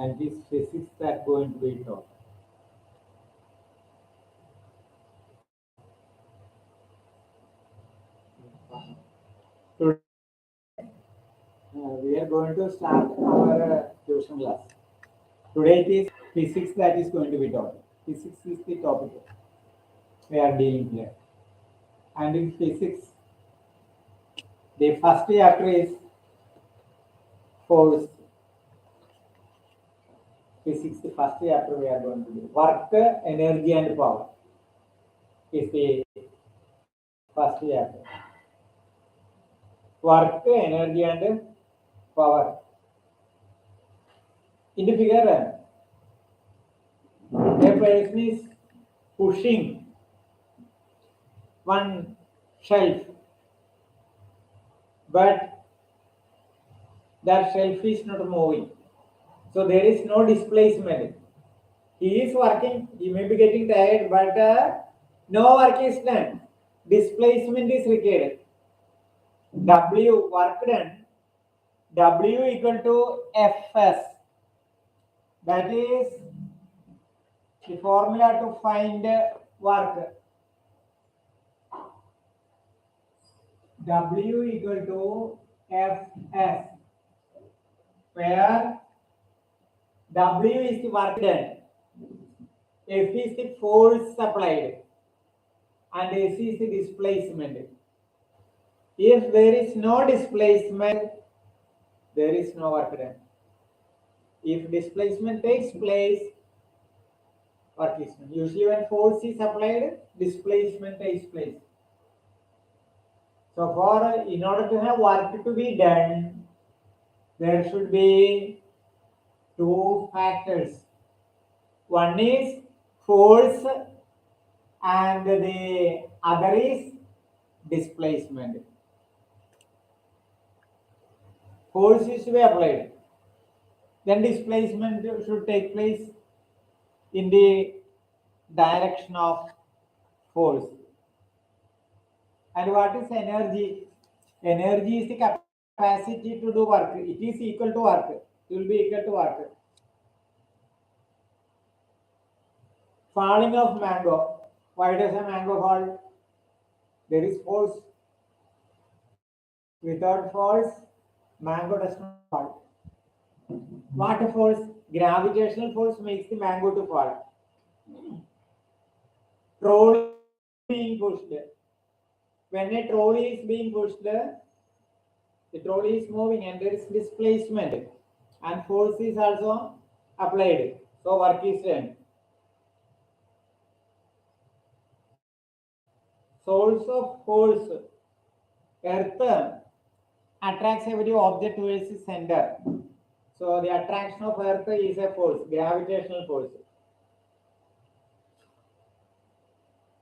and this physics that going to be taught. Today, we are going to start our tuition class. Today it is physics that is going to be taught. Physics is the topic we are dealing here. And in physics, the first chapter is force. Physics, the first chapter we are going to do. Work, energy and power is the first chapter. Work, energy and power. In the figure, a person is pushing one shelf, but that shelf is not moving. So there is no displacement. He is working, he may be getting tired, but no work is done. Displacement is required. W work done, W equal to Fs. That is the formula to find work. W equal to Fs, where W is the work done, F is the force applied, and S is the displacement. If there is no displacement, there is no work done. If displacement takes place, work is done. Usually when force is applied, displacement takes place. So in order to have work to be done, there should be two factors. One is force and the other is displacement. Force is to be applied. Then displacement should take place in the direction of force. And what is energy? Energy is the capacity to do work. It is equal to work. It will be equal to work. Falling of mango. Why does a mango fall? There is force. Without force, mango does not fall. What force? Gravitational force makes the mango to fall. Trolley being pushed. When a trolley is being pushed, the trolley is moving and there is displacement and force is also applied. So work is done. Source of force. Earth attracts every object towards the center. So the attraction of Earth is a force, gravitational force.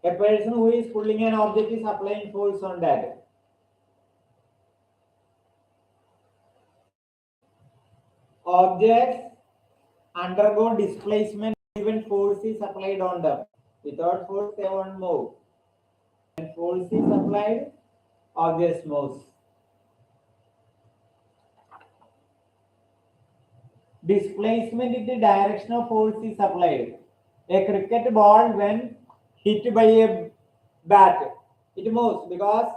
A person who is pulling an object is applying force on that. Objects undergo displacement when force is applied on them. Without force, they won't move. When force is applied, objects move. Displacement in the direction of force is applied. A cricket ball, when hit by a bat, it moves because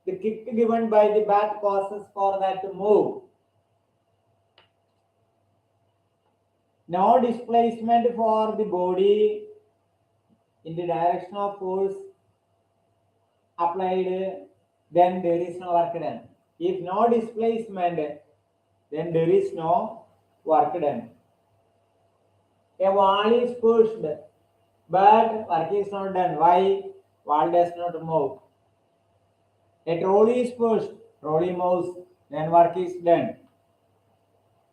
the kick given by the bat causes for that to move. No displacement for the body in the direction of force applied, then there is no work done. If no displacement, then there is no work done. A wall is pushed, but work is not done. Why? Wall does not move. A trolley is pushed, trolley moves, then work is done.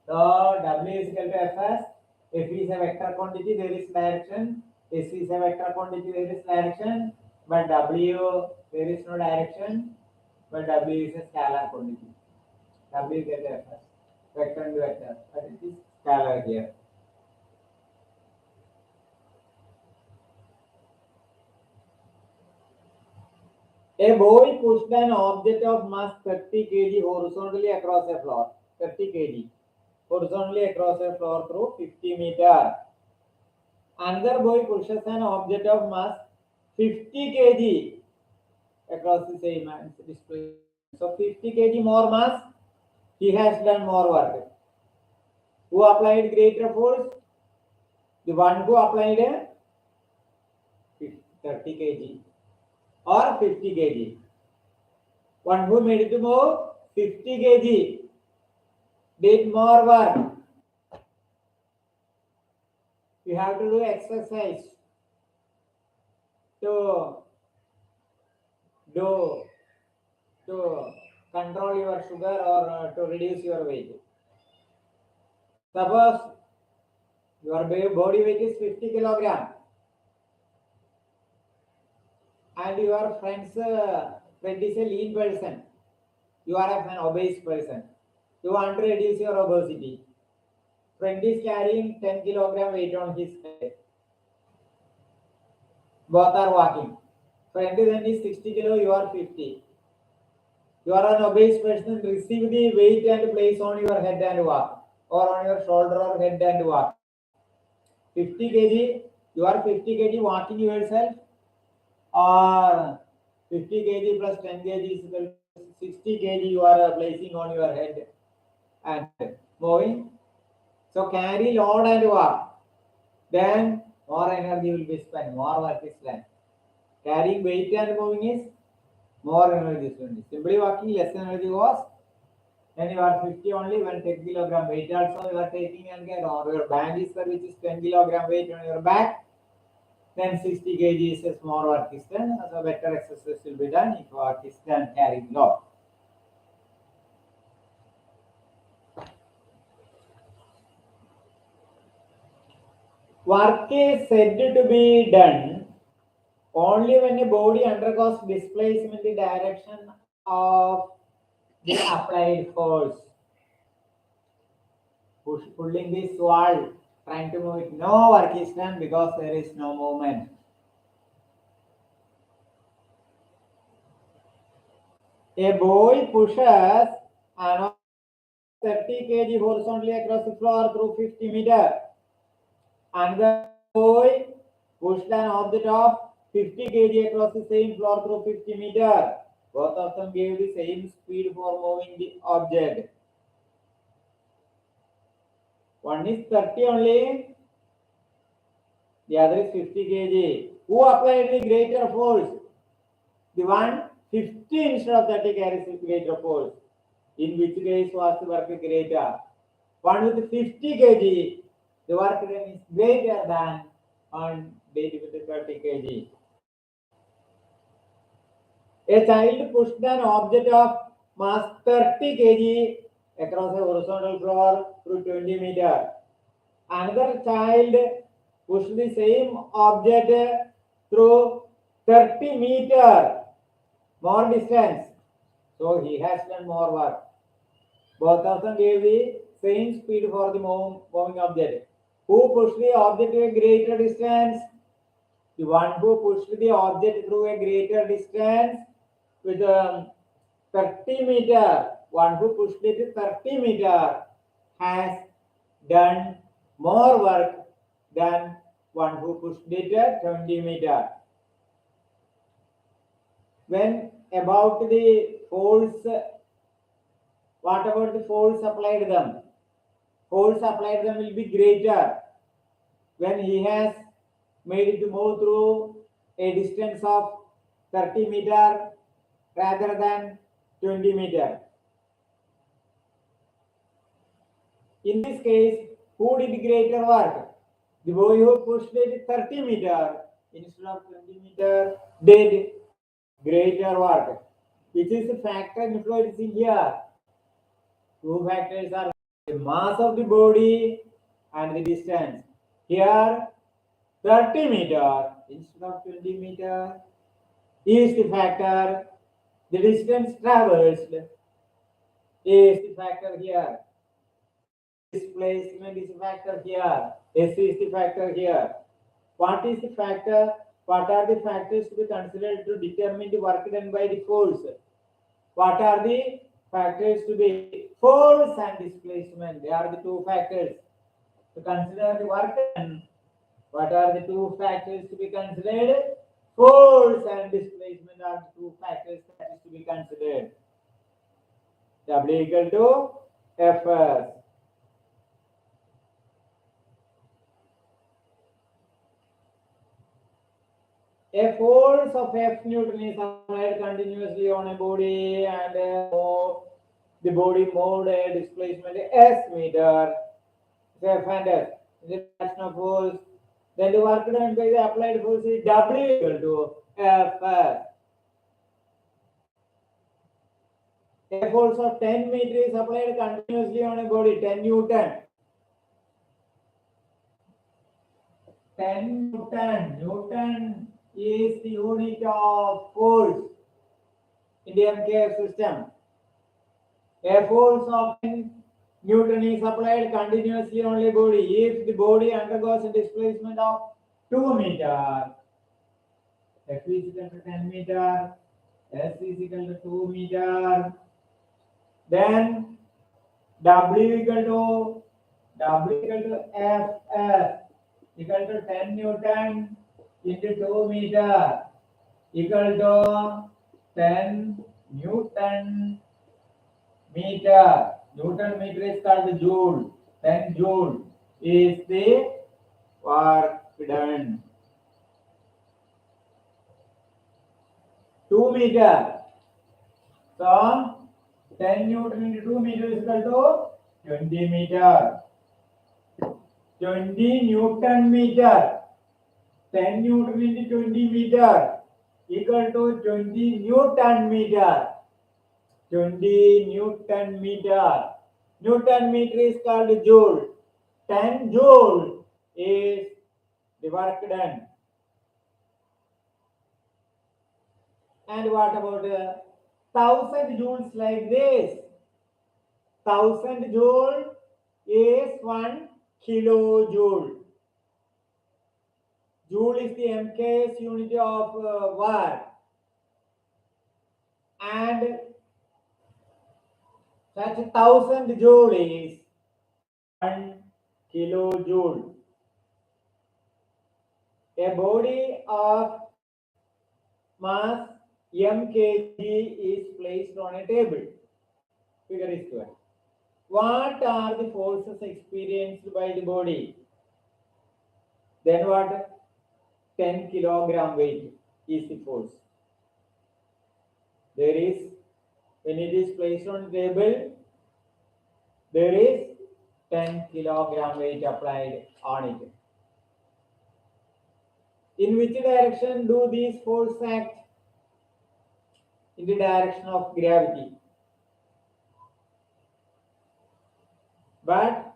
So W is equal to Fs. F is a vector quantity, there is direction. S is a vector quantity, there is direction. But W, there is no direction. But W is a scalar quantity. W is equal to Fs. Vector and vector. But it is scalar here. A boy pushed an object of mass 30 kg horizontally across a floor. 30 kg. horizontally across a floor through 50 meters. Another boy pushes an object of mass 50 kg across the same displacement. So 50 kg more mass, he has done more work. Who applied greater force? The one who applied a 30 kg or 50 kg. One who made it to move 50 kg did more work. You have to do exercise to do to control your sugar or to reduce your weight. Suppose your body weight is 50 kilogram and your friend is a lean person. You are an obese person. You want to reduce your obesity. Friend is carrying 10 kilogram weight on his head. Both are walking. Friend is 60 kilo, you are 50. You are an obese person, receive the weight and place on your head and walk, or on your shoulder or head and walk. 50 kg, you are 50 kg walking yourself, or 50 kg plus 10 kg is equal to 60 kg you are placing on your head and moving. So carry load and walk. Then more energy will be spent, more work is done. Carrying weight and moving is more energy spent. Simply walking, less energy was. Then you are 50 only, when 10 kilogram weight also you are taking and get, or your band is which is 10 kilogram weight on your back. Then 60 kg is a small work is done. So better exercise will be done if work is done carrying load. Work is said to be done only when a body undergoes displacement in the direction of the applied force. Pulling this wall, trying to move it, no work is done because there is no movement. A boy pushes an 30 kg horizontally across the floor through 50 meters. Another boy pushed an object of 50 kg across the same floor through 50 meters. Both of them gave the same speed for moving the object. One is 30 only, the other is 50 kg. Who applied the greater force? The one 50 instead of 30 carries the greater force. In which case was the work greater? One with 50 kg, the work done is greater than one did with 30 kg. A child pushed an object of mass 30 kg across a horizontal floor through 20 meters. Another child pushed the same object through 30 meters, more distance. So he has done more work. Both of them gave the same speed for the moving object. Who pushed the object to a greater distance? The one who pushed the object through a greater distance with 30 meter. One who pushed it 30 meter has done more work than one who pushed it 20 meter. When about the force, what about the force applied them? Force applied them will be greater when he has made it to move through a distance of 30 meter rather than 20 meter. In this case, who did greater work? The boy who pushed it 30 meter instead of 20 meter did greater work. Which is the factor influencing here? Two factors are the mass of the body and the distance. Here, 30 meter instead of 20 meter is the factor. The distance traversed is the factor here. Displacement is a factor here. S is the factor here. What is the factor? What are the factors to be considered to determine the work done by the force? What are the factors to be force and displacement. They are the two factors to consider the work done. What are the two factors to be considered? Force and displacement are the two factors that is to be considered. W equal to Fs. A force of F Newton is applied continuously on a body and the body moved a displacement S meter. F and S. The direction of force. Then the work done by the applied force is W equal to Fs. A force of 10 meter is applied continuously on a body, 10 Newton. 10 Newton. Newton is the unit of force in the MKF system. A force of 10 Newton is applied continuously on a body. If the body undergoes a displacement of 2 meter, F is equal to 10 meter, S is equal to 2 meter, then W equal to Fs equal to 10 Newton into 2 meter equal to 10 Newton meter. Newton meter is called joule. 10 joule is the work done. 2 meter. So 10 Newton into 2 meter is equal to 20 meter. 20 Newton meter. 10 Newton into 20 meter equal to 20 Newton meter. 20 Newton meter. Newton meter is called joule. 10 joule is the work done. And what about 1000 joules like this? 1000 joule is 1 kilojoule. Joule is the MKS unit of work. And such 1000 joule is 1 kilojoule. A body of mass mkg is placed on a table. Figure is given. What are the forces experienced by the body? Then what? 10 kilogram weight is the force. There is, when it is placed on the table, there is 10 kilogram weight applied on it. In which direction do these forces act? In the direction of gravity. But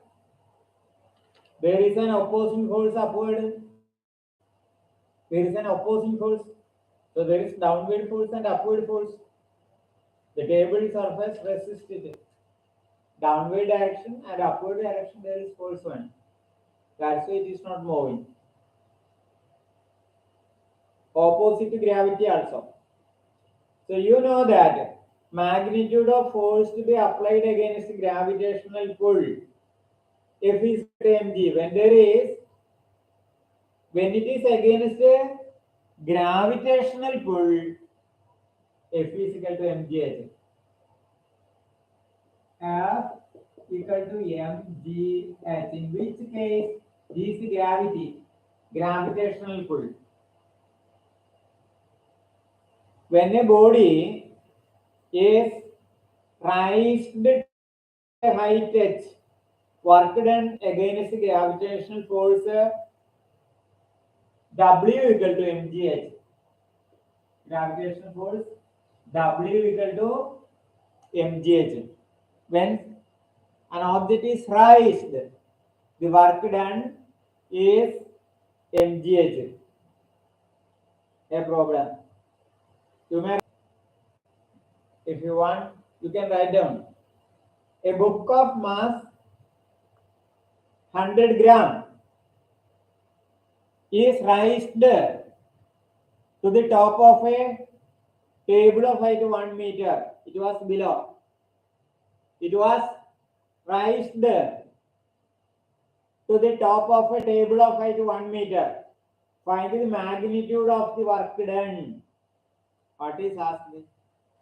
there is an opposing force upward. There is an opposing force. So there is downward force and upward force. The table surface resisted downward direction and upward direction. There is force 1. That's why it is not moving. Opposite gravity also. So you know that magnitude of force to be applied against gravitational pull. F is mg. When it is against a gravitational pull, F is equal to mgh. F equal to mgh. In which case, G is gravity, gravitational pull. When a body is raised to a height h, work done against gravitational force W equal to mgh. Gravitational force W equal to mgh. When an object is raised, the work done is mgh. A problem. You may, if you want, you can write down. A book of mass 100 gram is raised to the top of a table of height 1 meter. It was below. It was raised to the top of a table of height 1 meter. Find the magnitude of the work done. What is asked?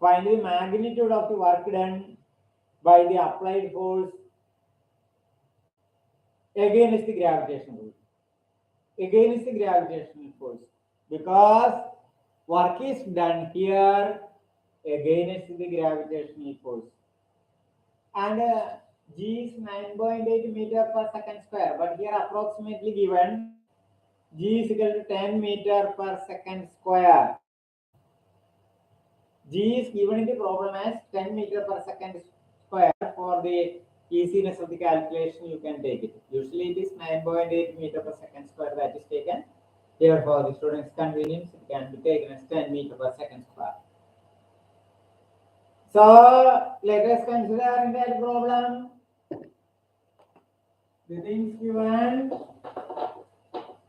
Find the magnitude of the work done by the applied force against the gravitational force. Because work is done here against the gravitational force. And G is 9.8 meter per second square. But here approximately given G is equal to 10 meter per second square. G is given in the problem as 10 meter per second square. For the easiness of the calculation, you can take it. Usually it is 9.8 meter per second square that is taken. Here for the student's convenience, it can be taken as 10 meter per second square. So let us consider in that problem the things given.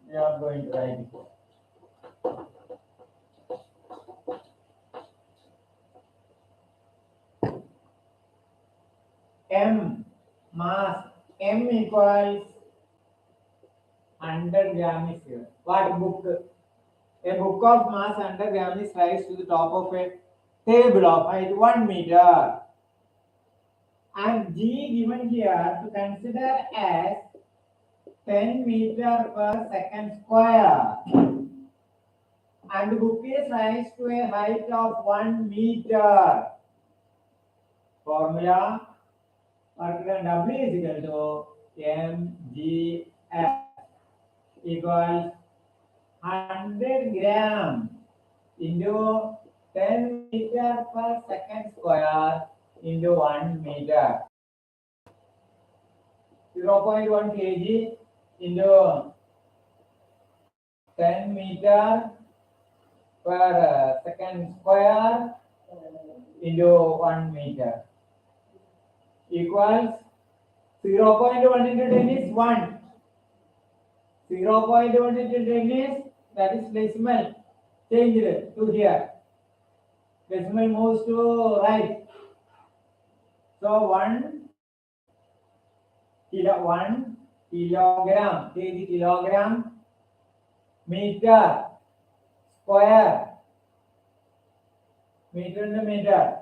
We are going to write it. M mass M equals 100 gram is here. What book? A book of mass 100 gram is raised to the top of a table of height 1 meter. And G given here to consider as 10 meter per second square. And the book is raised to a height of 1 meter. Formula work done W is equal to mgf equals 100 gram into 10 meter per second square into 1 meter. 0.1 kg into 10 meter per second square into 1 meter equals 0.1 into 10 is 1. 0.1 into 10 is, that is decimal, changed to here. Decimal moves to right. So 1 kilogram, kg kilogram, meter square, meter into meter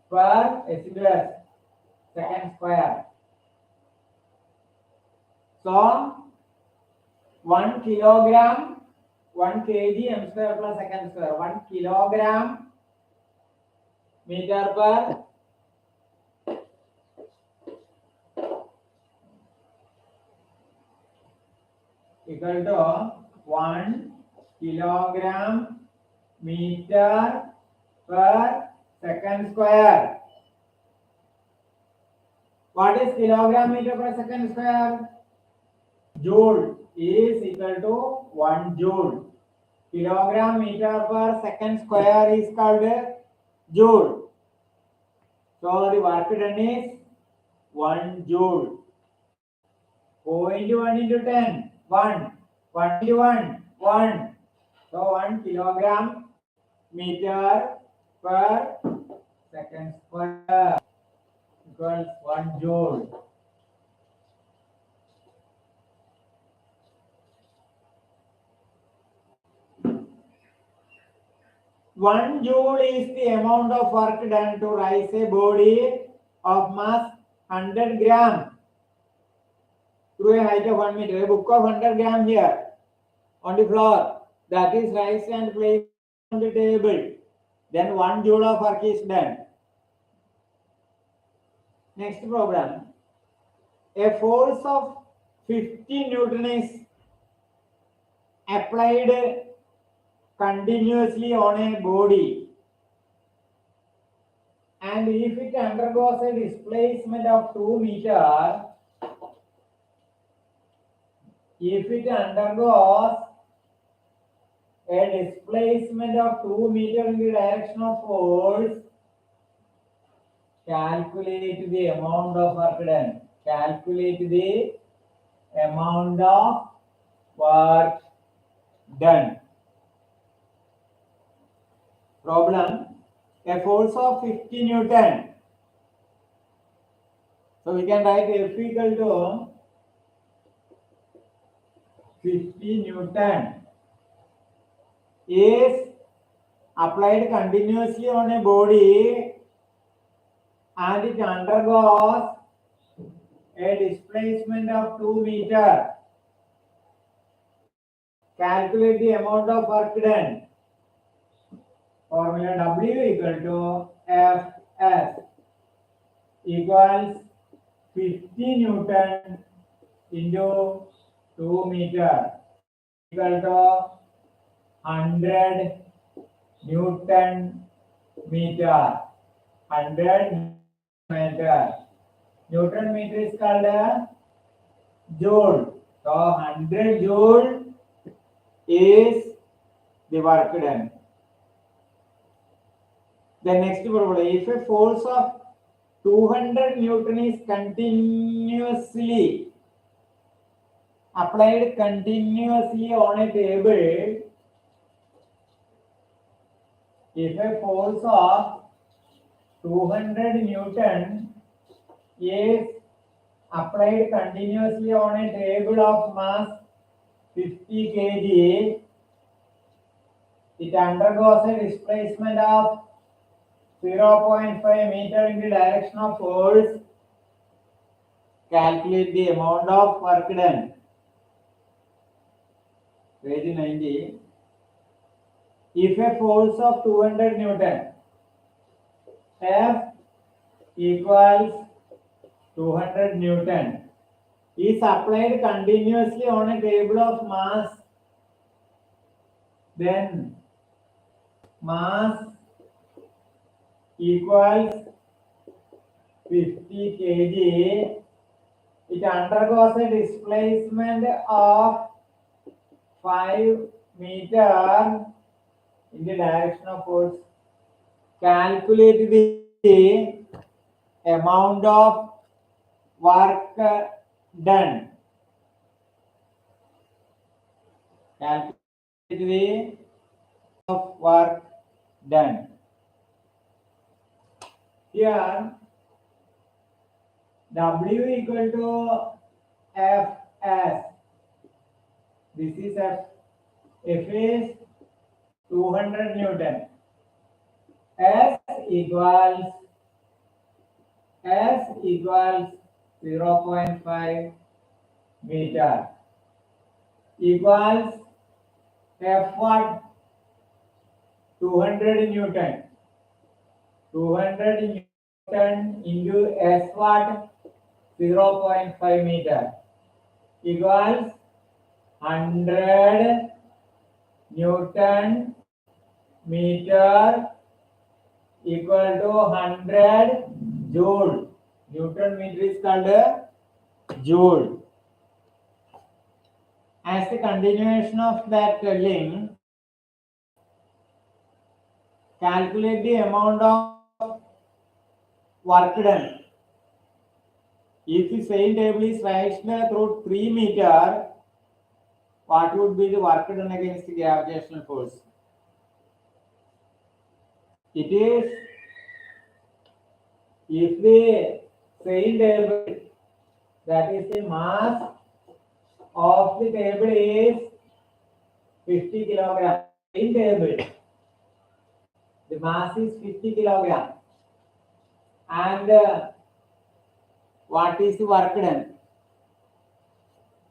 per second square. So 1 kilogram, 1 kg m square plus second square, 1 kilogram meter per equal to 1 kilogram meter per second square. What is kilogram meter per second square? Joule is equal to 1 joule. Kilogram meter per second square is called joule. So the work done is 1 joule. 0.1 into 10, 1. 1 into 1, 1. So 1 kilogram meter per second square equals 1 joule. One joule is the amount of work done to raise a body of mass 100 gram through a height of 1 meter. A book of 100 gram here on the floor, that is raised and placed on the table. Then 1 joule of work is done. Next problem. A force of 50 Newton is applied continuously on a body, and if it undergoes a displacement of 2 meter, if it undergoes a displacement of 2 meter in the direction of force, calculate the amount of work done. Calculate the amount of work done. Problem. A force of 50 Newton So we can write F equal to 50 Newton is applied continuously on a body and it undergoes a displacement of 2 meter. Calculate the amount of work done. Formula W equal to Fs equals 50 Newton into 2 meter equal to 100 Newton meter. 100 meter. Newton meter is called a joule. So 100 joule is the work done. The next problem, if a force of 200 Newton is continuously applied continuously on a table, if a force of 200 Newton is applied continuously on a table of mass 50 kg, it undergoes a displacement of 0.5 meter in the direction of force. Calculate the amount of work done. Page 90. If a force of 200 Newton, F equals 200 Newton, is applied continuously on a table of mass, then mass equals 50 kg. It undergoes a displacement of 5 meter in the direction of force. Calculate the amount of work done. Calculate the of work done. Here W equal to Fs. This is F. F is 200 Newton. S equals 0.5 meter equals F what? 200 Newton. 200 Newton into S what? 0.5 meter equals 100 Newton meter equal to 100 joule. Newton meter is called a joule. As a continuation of that link, calculate the amount of work done. If the same table is raised through 3 meter, what would be the work done against the gravitational force? It is, if the same table, that is the mass of the table is 50 kilogram. Same table, the mass is 50 kilogram. And what is the work done?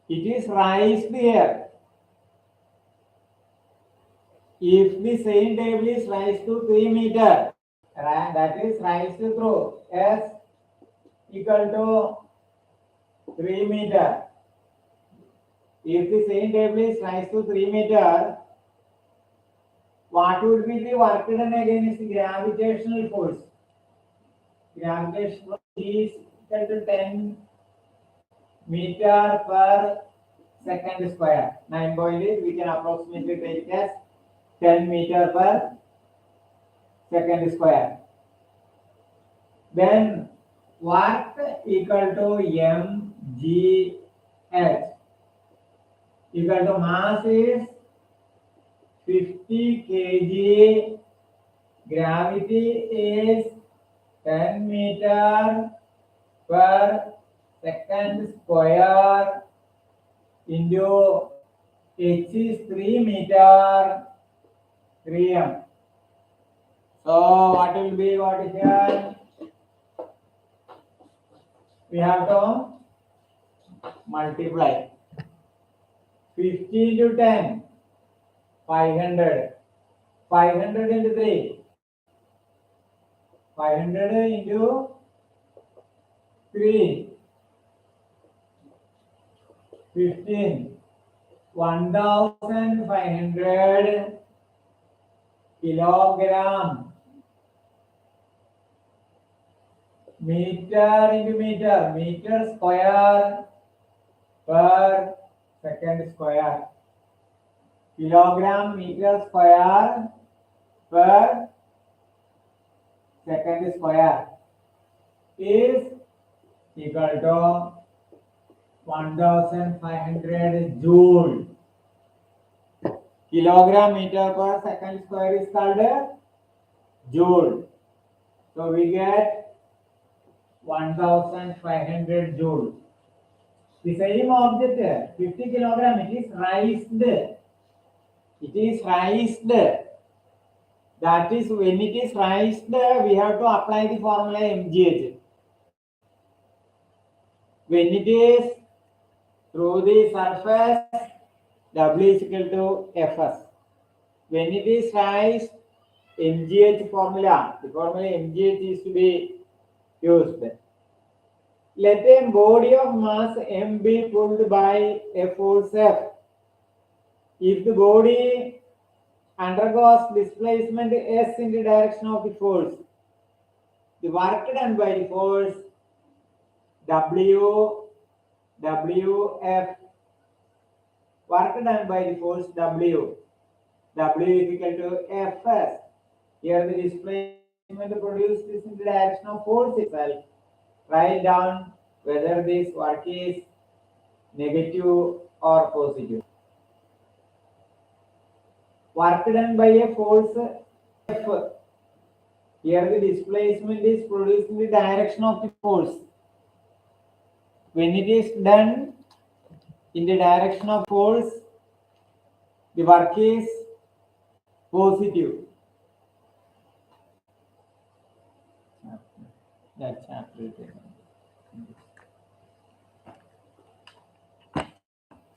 It is raised here. If the same table is raised to 3 meter, that is raised through S equal to 3 meter. If the same table is raised to 3 meter, what would be the work done against the gravitational force? Gravitational force is equal to 10 meter per second square. 9.8 we can approximately take as 10 meter per second square. Then work equal to mgh equal to mass is 50 kg, gravity is 10 meter per second square into h is 3 meter 3m. So what will be what is here? We have to multiply 50 to 10, 500. 500 into 3. 500 into 3. 15. 1500 kilogram. Meter into meter. Meter square per second square. Kilogram meter square per second square is equal to 1500 joule. Kilogram meter per second square is called joule. So we get 1500 joule. The same object, 50 kilogram, it is raised. It is raised. That is, when it is raised, we have to apply the formula mgh. When it is through the surface, W is equal to Fs. When it is raised, mgh formula, the formula mgh is to be used. Let a body of mass m be pulled by a force F. If the body undergoes displacement S in the direction of the force, the work done by the force WF, work done by the force W is equal to Fs. Here the displacement produced is in the direction of force itself. Write down whether this work is negative or positive. Work done by a force F. Here the displacement is produced in the direction of the force. When it is done in the direction of force, the work is positive. That's chapter.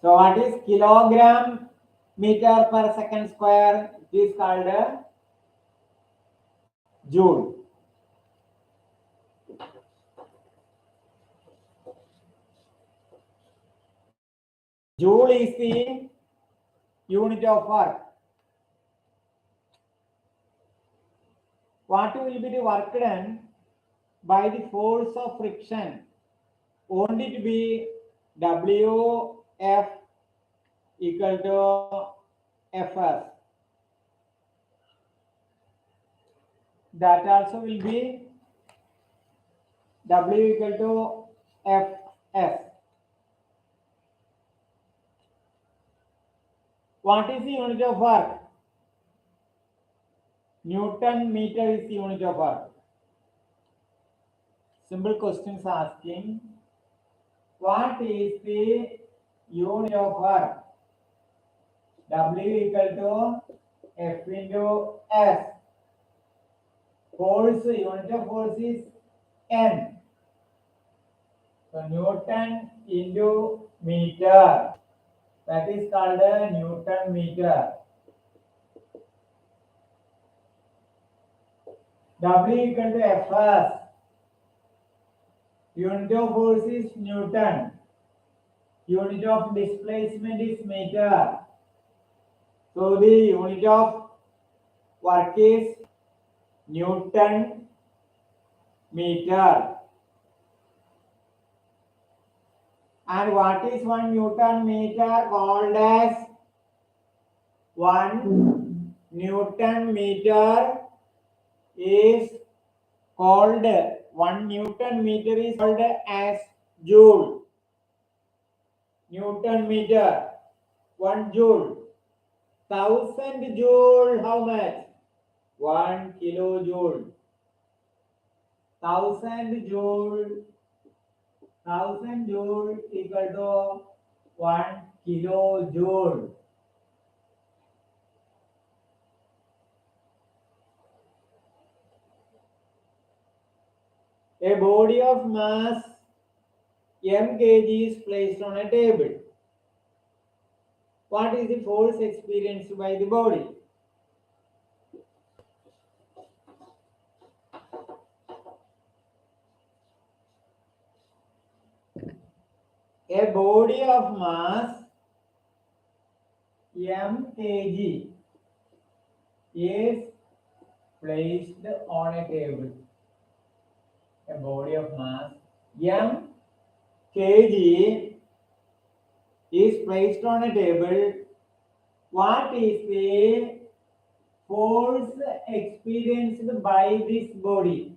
So what is kilogram meter per second square? It is called joule. Joule is the unit of work. What will be the work done by the force of friction? Won't it be WF equal to Fs? That also will be W equal to Fs. What is the unit of work? Newton meter is the unit of work. Simple questions asking, what is the unit of work? W equal to F into S. Force, unit of force is N. So Newton into meter. That is called a Newton meter. W equal to Fs. Unit of force is Newton. Unit of displacement is meter. So the unit of work is Newton meter. And what is 1 Newton meter called as? 1 Newton meter is called, 1 Newton meter is called as joule. Newton meter, 1 joule. 1000 joule, how much? 1 kilojoule. 1000 joule 1000 joule equal to 1 kilojoule. A body of mass m kg is placed on a table. What is the force experienced by the body? A body of mass m kg is placed on a table. A body of mass m kg is placed on a table. What is the force experienced by this body?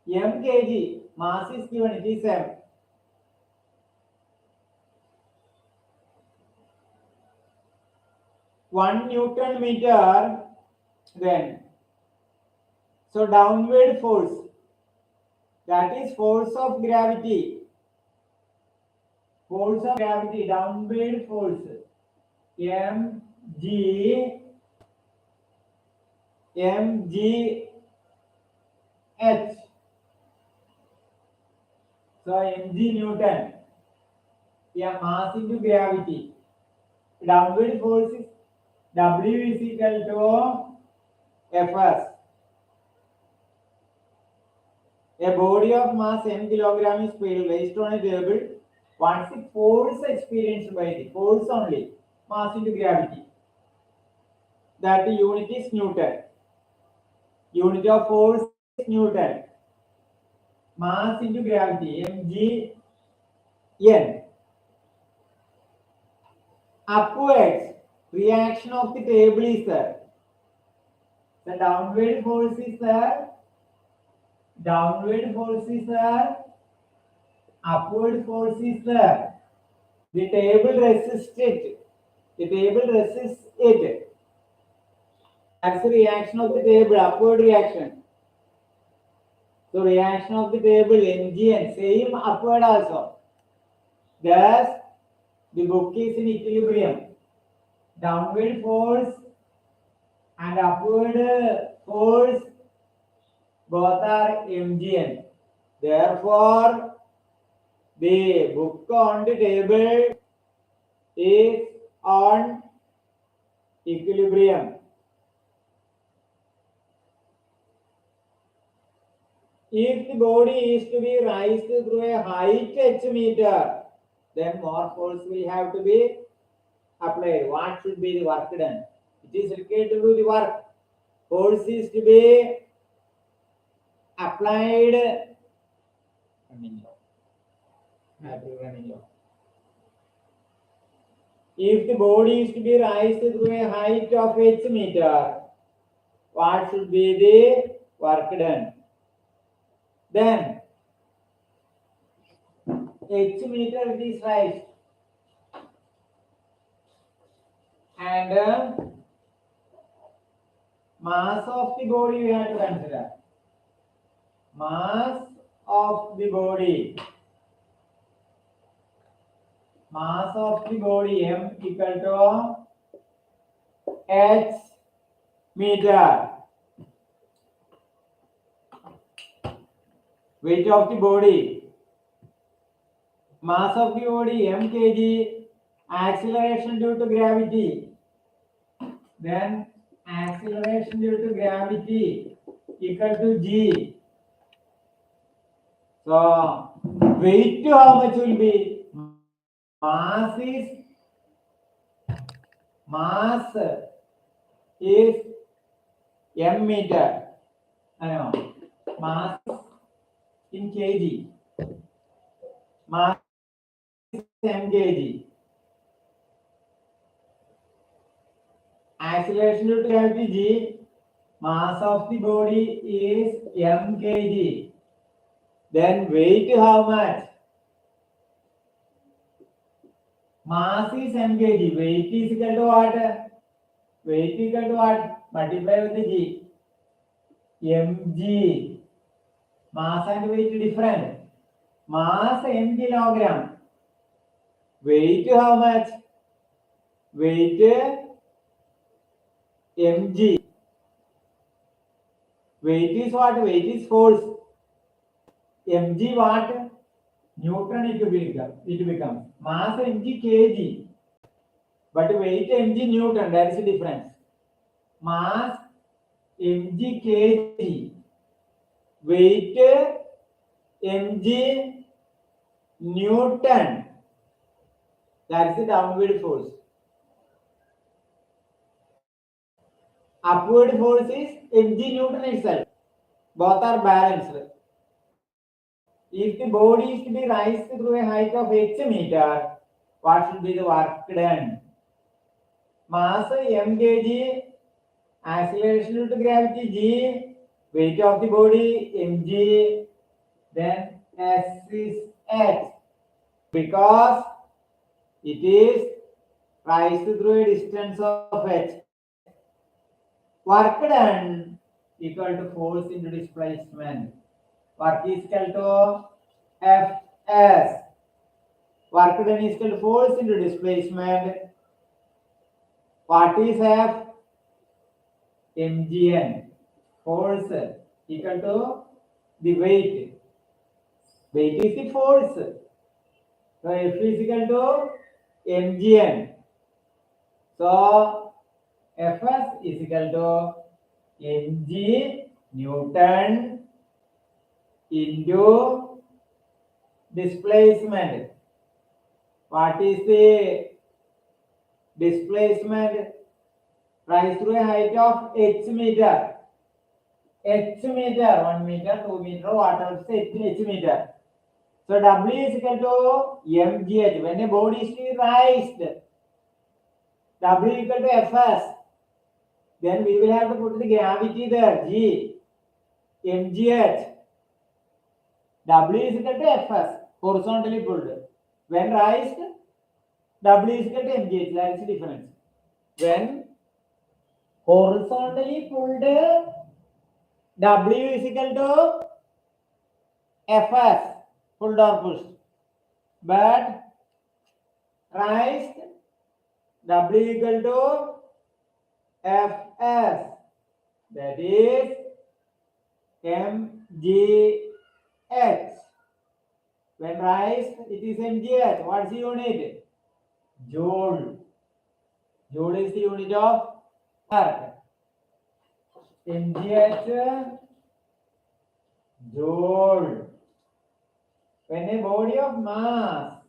M kg, mass is given, it is m. One Newton meter, then. So downward force, that is force of gravity. Force of gravity, downward force, mg h. So mg Newton, yeah, mass into gravity. Downward force is W is equal to Fs. A body of mass m kilogram is placed on a table. What's the force experienced by the force only? Mass into gravity. That unit is Newton. Unit of force is Newton. Mass into gravity, mg n. Upwards, reaction of the table is there. The downward force is there. Downward force is there. Upward force is there. The table resists it. The table resists it. That's the reaction of the table, upward reaction. So reaction of the table, Mgn, same upward also. Thus, the book is in equilibrium. Downward force and upward force both are Mgn. Therefore, the book on the table is on equilibrium. If the body is to be raised through a height h meter, then more force will have to be applied. What should be the work done? It is required to do the work. Force is to be applied. If the body is to be raised through a height of h meter, what should be the work done? Then h meter it is raised, and mass of the body we have to consider. Mass of the body. Mass of the body m equal to h meter. Weight of the body. Mass of the body m kg. Acceleration due to gravity. Then acceleration due to gravity equal to g. So weight how much will be? Mass is m meter. Mass in kg. Mass is m kg. Acceleration due to gravity g. Mass of the body is m kg. Then weight how much? Mass is m kg. Weight is equal to what? Weight equal to what? Multiply with the g. Mg. Mass and weight different. Mass m kilogram. Weight how much? Weight mg. Weight is what? Weight is force. Mg what? Newton it becomes. Mass mg kg. But weight mg Newton. That is the difference. Mass mg kg. Weight mg Newton. That is the downward force. Upward force is mg Newton itself. Both are balanced. If the body is to be raised through a height of h meter, what should be the work done? Mass m kg, acceleration due to gravity g, weight of the body mg, then s is h, because it is raised through a distance of h. Work done equal to force into displacement. Work is equal to Fs. Work done is equal to force into displacement. What is F? mgn. Force equal to the weight. Weight is the force. So F is equal to mgn. So Fs is equal to mg Newton into displacement. What is the displacement? Rise through a height of h meter. H meter, 1 meter, 2 meter, whatever, h meter. So W is equal to mgh. When a body is raised, W equal to Fs. Then we will have to put the gravity there, G, mgh. W is equal to Fs, horizontally pulled. When raised, W is equal to mgh. That is the difference. When horizontally pulled, W is equal to Fs, pulled or pushed. But raised, W equal to Fs. That is mgh. When raised, it is mgh. What's the unit? Joule. Joule is the unit of work. mgh joule. When a body of mass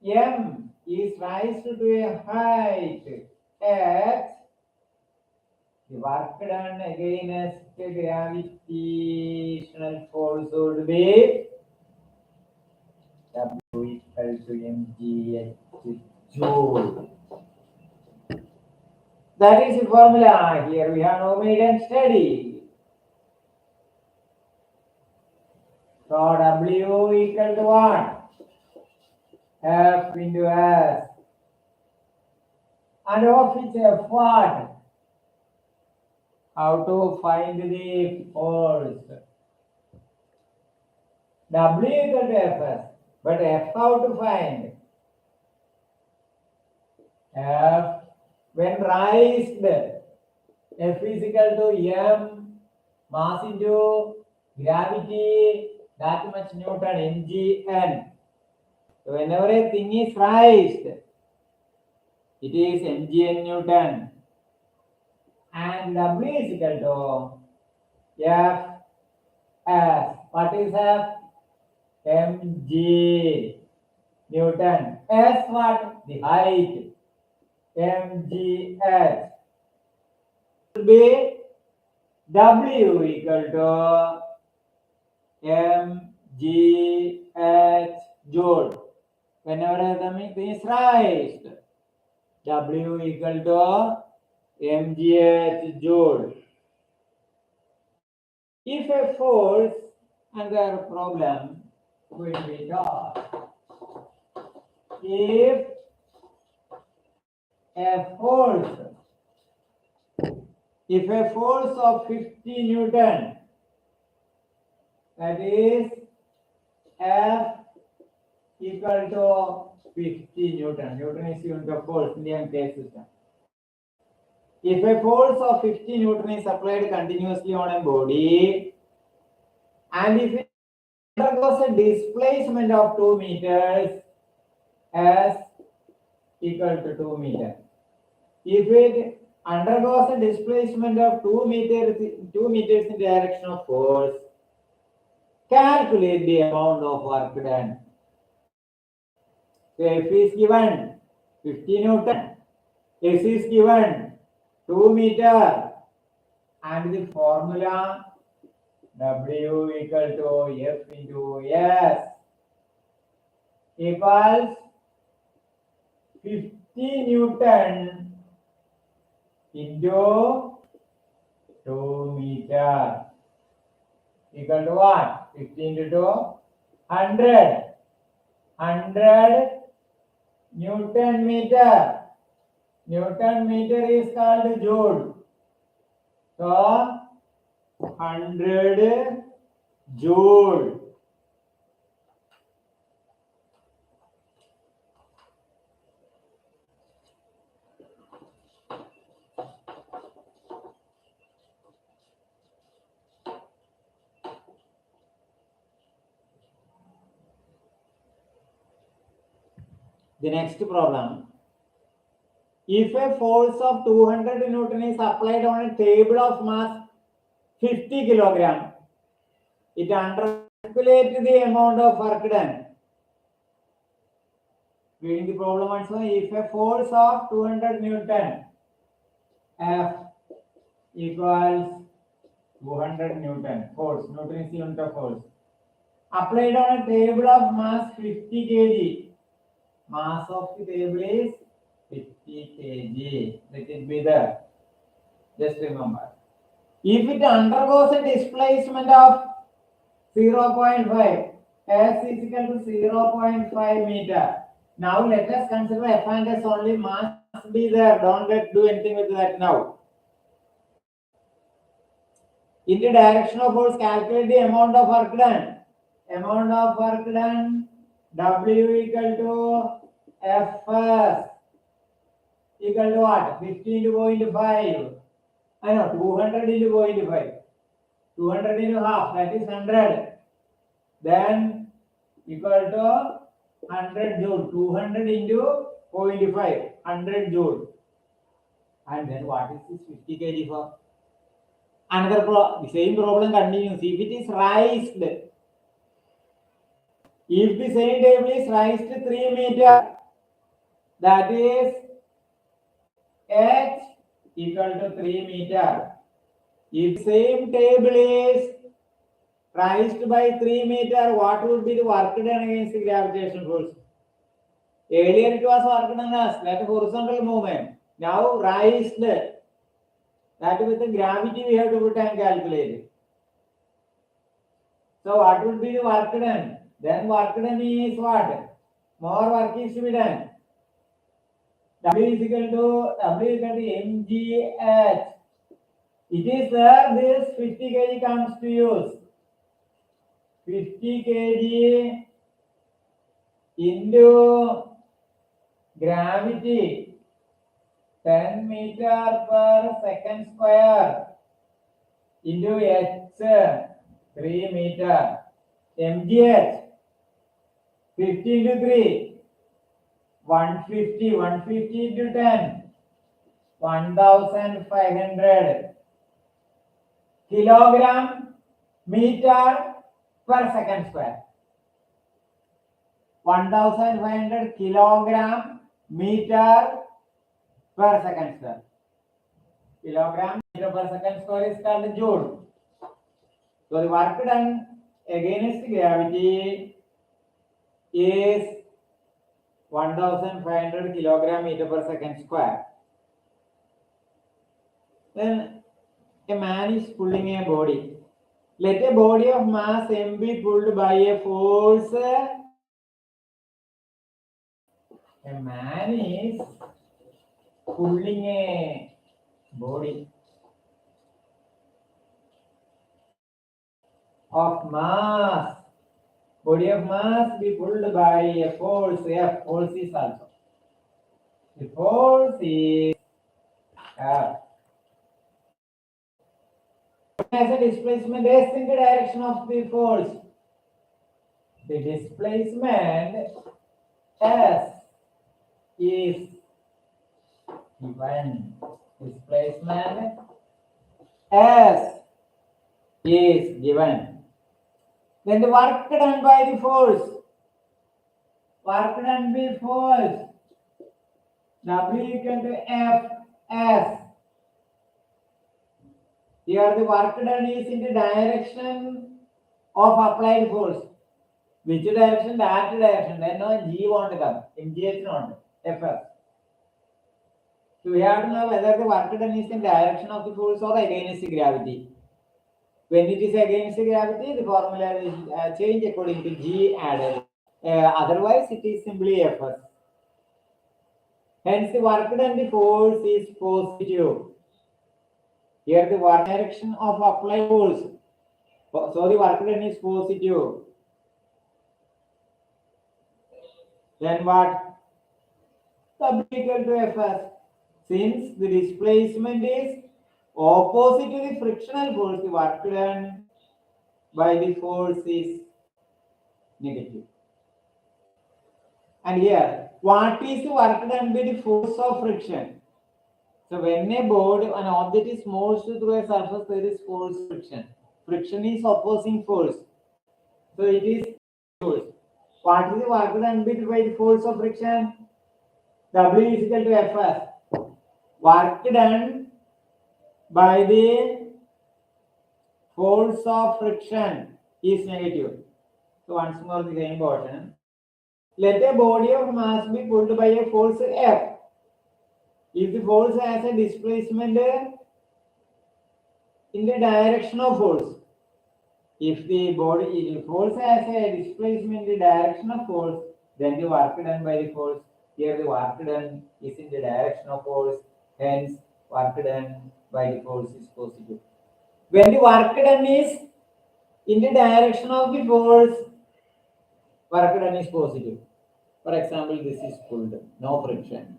m is raised to a height h, the work done against the gravitational force would be W equal to mgh joule. That is the formula. Here we have now made and study. So W equal to what? F into S. And of which F what? How to find the force? W equal to Fs. But F how to find? F when raised, F is equal to m mass into gravity, that much Newton, mgn. So whenever a thing is raised, it is mgn Newton. And W is equal to F S. What is F? mg Newton. S what? The height. mgh. Will be W equal to mgh joule. Whenever the thing is raised, W equal to mgh joule. If a force, another problem will be taught. If a force of 50 Newton, that is F equal to 50 Newton. Newton is unit of force in the MK system. If a force of 50 Newton is applied continuously on a body, and if it undergoes a displacement of 2 meters, S equal to 2 meters. If it undergoes a displacement of 2 meters in the direction of force, calculate the amount of work done. So F is given 50 Newton, S is given 2 meter, and the formula W equal to F into S equals 50 Newton into 2 meter equal to what? 50 into 2, 100. 100 Newton meter. Newton meter is called joule. So 100 joule. The next problem. If a force of 200 Newton is applied on a table of mass 50 kilogram, it calculates the amount of work done. Reading the problem also, if a force of 200 Newton, F equals 200 Newton, force, Newton is the unit of force, applied on a table of mass 50 kg, mass of the table is 50 kg, let it be there, just remember. If it undergoes a displacement of 0.5, S is equal to 0.5 meter. Now let us consider F and S only, mass be there, don't do anything with that now. In the direction of force, calculate the amount of work done. Amount of work done, W equal to Fs equal to what? 50 into 0.5. I know, 200 into 0.5. 200 into half, that is 100. Then equal to 100 joule. 200 into 0.5, 100 joule. And then what is this 50 kg for? Another the same problem continues. If it is raised, if the same table is raised 3 meter, that is H equal to 3 meter. If same table is raised by 3 meter, what would be the work done against the gravitational force? Earlier it was work done as that horizontal movement. Now raised, that with the gravity we have to put and calculate. So what would be the work done? Then work done is what? More work is to be done. W is equal to mgh. It is there, this 50 kg comes to use. 50 kg into gravity 10 meter per second square into h 3 meter. mgh 50 into 3, 150, 150 into 10, 1500 kilogram meter per second square. 1500 kilogram meter per second square. Kilogram meter per second square is called joule. So the work done against gravity is 1500 kilogram meter per second square. Then a man is pulling a body. Let a body of mass m be pulled by a force. A man is pulling a body of mass body of mass be pulled by a force F. Force is also. The force is F. As a displacement S in the direction of the force. The displacement S is given. Displacement S is given. Then the work done by the force. Work done by force. W equal to F S. Here the work done is in the direction of applied force. Which direction? That direction. Then no G won't come. MGH not. FS. So we have to know whether the work done is in direction of the force or against the gravity. When it is against the gravity, the formula will change according to G added. Otherwise, it is simply Fs. Hence, the work done the force is positive. Here, the work direction of applied force. So, the work done is positive. Then what? W equal to Fs. Since the displacement is opposite to the frictional force, the work done by the force is negative. And here, what is the work done by the force of friction? So when a body, an object is moved through a surface, there is force friction. Friction is opposing force. So it is force. What is the work done by the force of friction? W is equal to Fs. Work done by the force of friction is negative. So once more the same portion. Let a body of mass be pulled by a force F. If the force has a displacement in the direction of force, if the force has a displacement in the direction of force, then the work done by the force, here the work done is in the direction of force, hence work done by the force is positive. When the work done is in the direction of the force, work done is positive. For example, this is pulled, no friction.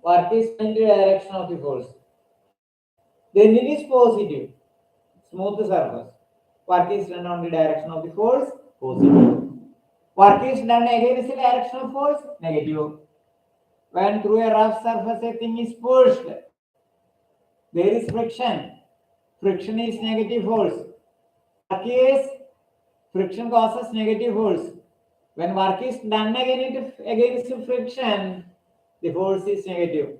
Work is in the direction of the force. Then it is positive, smooth surface. Work is done on the direction of the force, positive. Work is done against the direction of force, negative. When through a rough surface a thing is pushed, there is friction. Friction is negative force. Work is friction causes negative force. When work is done against friction, the force is negative.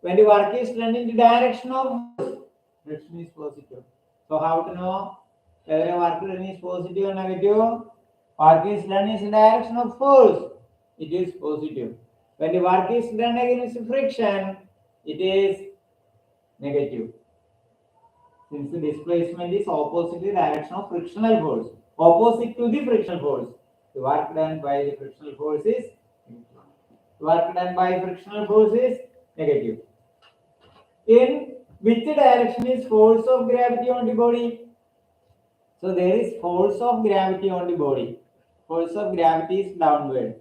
When the work is done in the direction of force, friction is positive. So how to know whether a work done is positive or negative? Work is done in the direction of force, it is positive. When the work is done against friction, it is negative. Since the displacement is opposite the direction of frictional force, opposite to the frictional force, the work done by the frictional force is negative. Work done by frictional force is negative. In which direction is force of gravity on the body? So there is force of gravity on the body. Force of gravity is downward.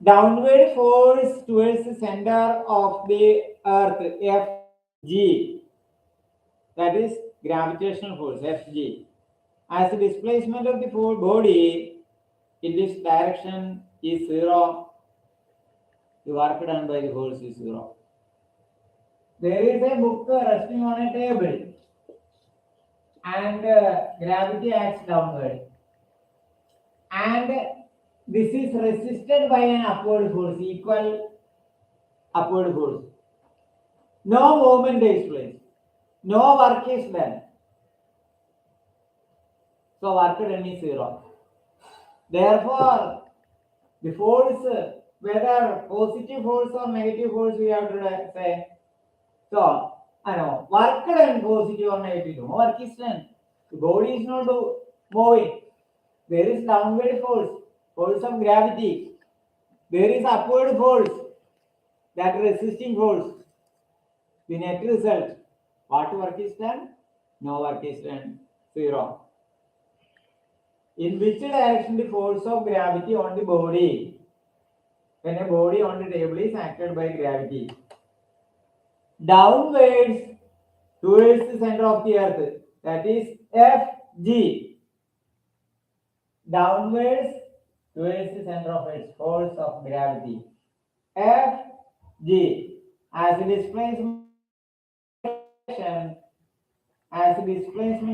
Downward force towards the center of the earth, Fg. That is gravitational force, Fg. As the displacement of the body in this direction is zero, the work done by the force is zero. There is a book resting on a table and gravity acts downward. And this is resisted by an upward force, equal upward force. No movement takes place. No work is done. So work done is zero. Therefore, the force, whether positive force or negative force, we have to say. So, I know, work done positive or negative, no work is done. The body is not moving. There is downward force, force of gravity. There is upward force, that resisting force. The net result, what work is done? No work is done, zero. In which direction the force of gravity on the body? When a body on the table is acted by gravity. Downwards towards the center of the earth. That is Fg. Downwards towards the center of its force of gravity. Fg. As the displacement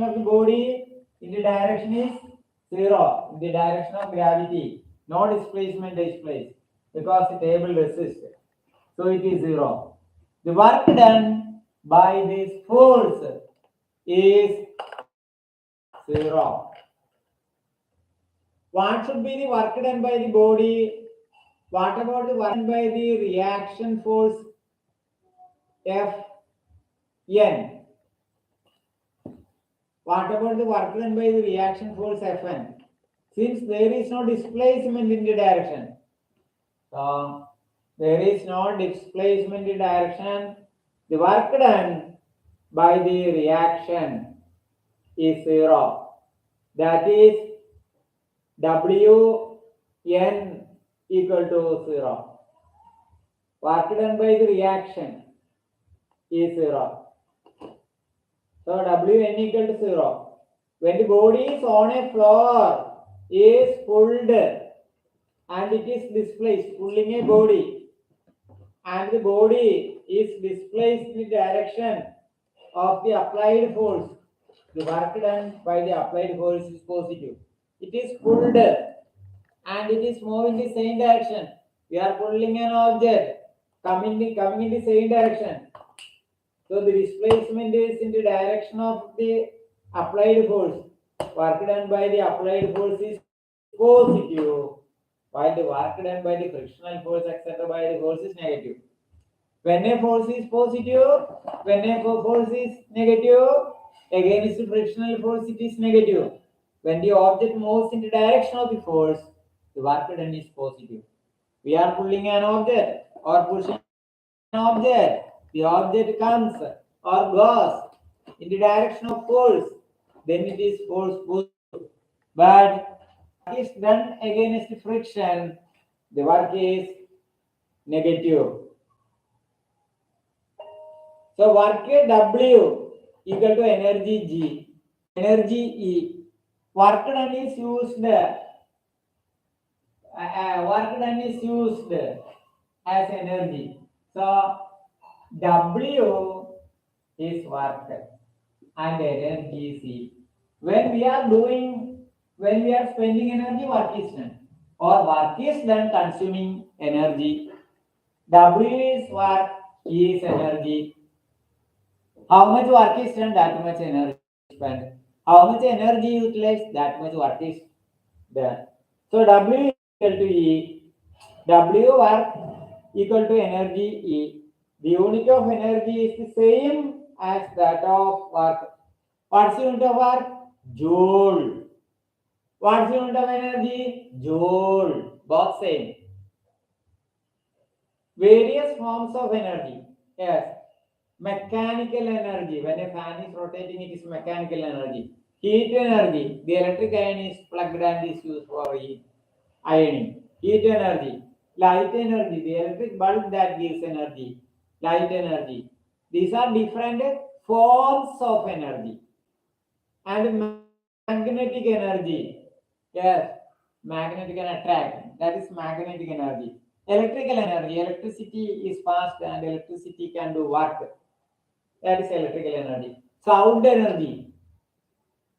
of the body in the direction is 0, in the direction of gravity. No displacement takes place because the table resists. So it is 0. The work done by this force is 0. What should be the work done by the body? What about the work done by the reaction force Fn? What about the work done by the reaction force Fn? Since there is no displacement in the direction, so there is no displacement in direction, the work done by the reaction is 0. That is Wn equal to 0. Work done by the reaction is 0. So Wn equal to 0. When the body is on a floor, is pulled and it is displaced, pulling a body, and the body is displaced in the direction of the applied force, the work done by the applied force is positive. It is pulled and it is moving in the same direction. We are pulling an object coming in the same direction. So the displacement is in the direction of the applied force. Work done by the applied force is positive, while the work done by the frictional force etc. by the force is negative. When a force is positive, when a force is negative, against the frictional force it is negative. When the object moves in the direction of the force, the work done is positive. We are pulling an object or pushing an object. The object comes or goes in the direction of force, then it is force positive. But is done against the friction, the work is negative. So work W equal to energy G, energy E. Work done is used. Work done is used as energy. So W is work and energy is E. When we are spending energy, work is done, or work is done consuming energy. W is work, E is energy. How much work is done, that much energy is spent. How much energy utilized, that much work is done. So W is equal to E. W work equal to energy E. The unit of energy is the same as that of work. What's the unit of work? Joule. What's the unit of energy? Joule. Both same. Various forms of energy. Yes. Mechanical energy. When a fan is rotating, it is mechanical energy. Heat energy. The electric iron is plugged and is used for heat. Ironing. Heat energy. Light energy. The electric bulb that gives energy. Light energy. These are different forms of energy. And magnetic energy. Yes. Magnetic and attract. That is magnetic energy. Electrical energy. Electricity is fast and electricity can do work. That is electrical energy. Sound energy,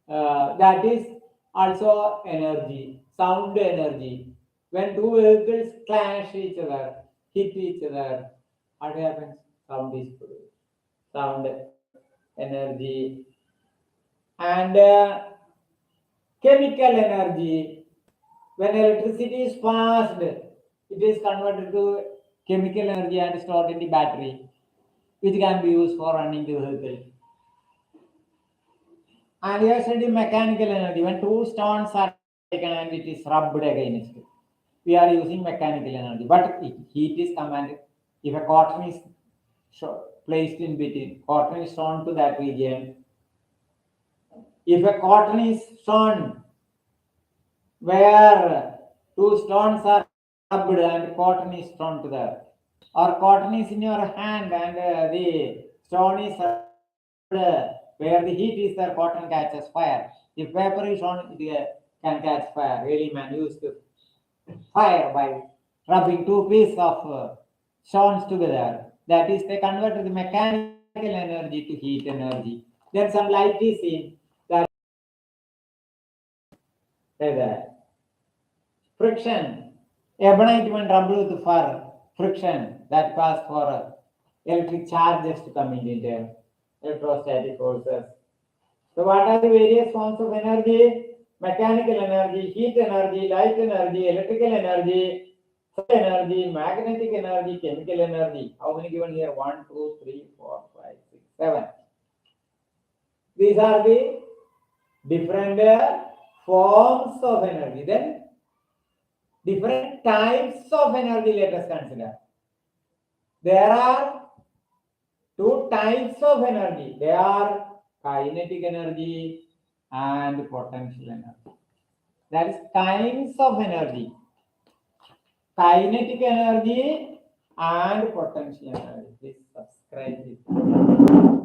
that is also energy. Sound energy. When two vehicles clash each other, hit each other, what happens? Sound is produced. Sound energy. And chemical energy. When electricity is passed, it is converted to chemical energy and stored in the battery, which can be used for running the vehicle. And here said the mechanical energy. When two stones are taken and it is rubbed against it, we are using mechanical energy. But heat is commanded. If a cotton is placed in between, cotton is shown to that region. If a cotton is shown where two stones are rubbed and cotton is thrown to the earth, or cotton is in your hand and the stone is rubbed, where the heat is there, cotton catches fire. If paper is on, it can catch fire. Really, man used to fire by rubbing two pieces of stones together. That is, they convert the mechanical energy to heat energy. Then some light is seen. That the friction. Ebonite when rubbed with for friction, that cause for electric charges to come into the electrostatic forces. So what are the various forms of energy? Mechanical energy, heat energy, light energy, electrical energy, solar energy, magnetic energy, chemical energy. How many given here? 1, 2, 3, 4, 5, 6, 7. These are the different forms of energy. Then different types of energy, let us consider. There are two types of energy. They are kinetic energy and potential energy. That is kinds of energy. Kinetic energy and potential energy. Please subscribe this.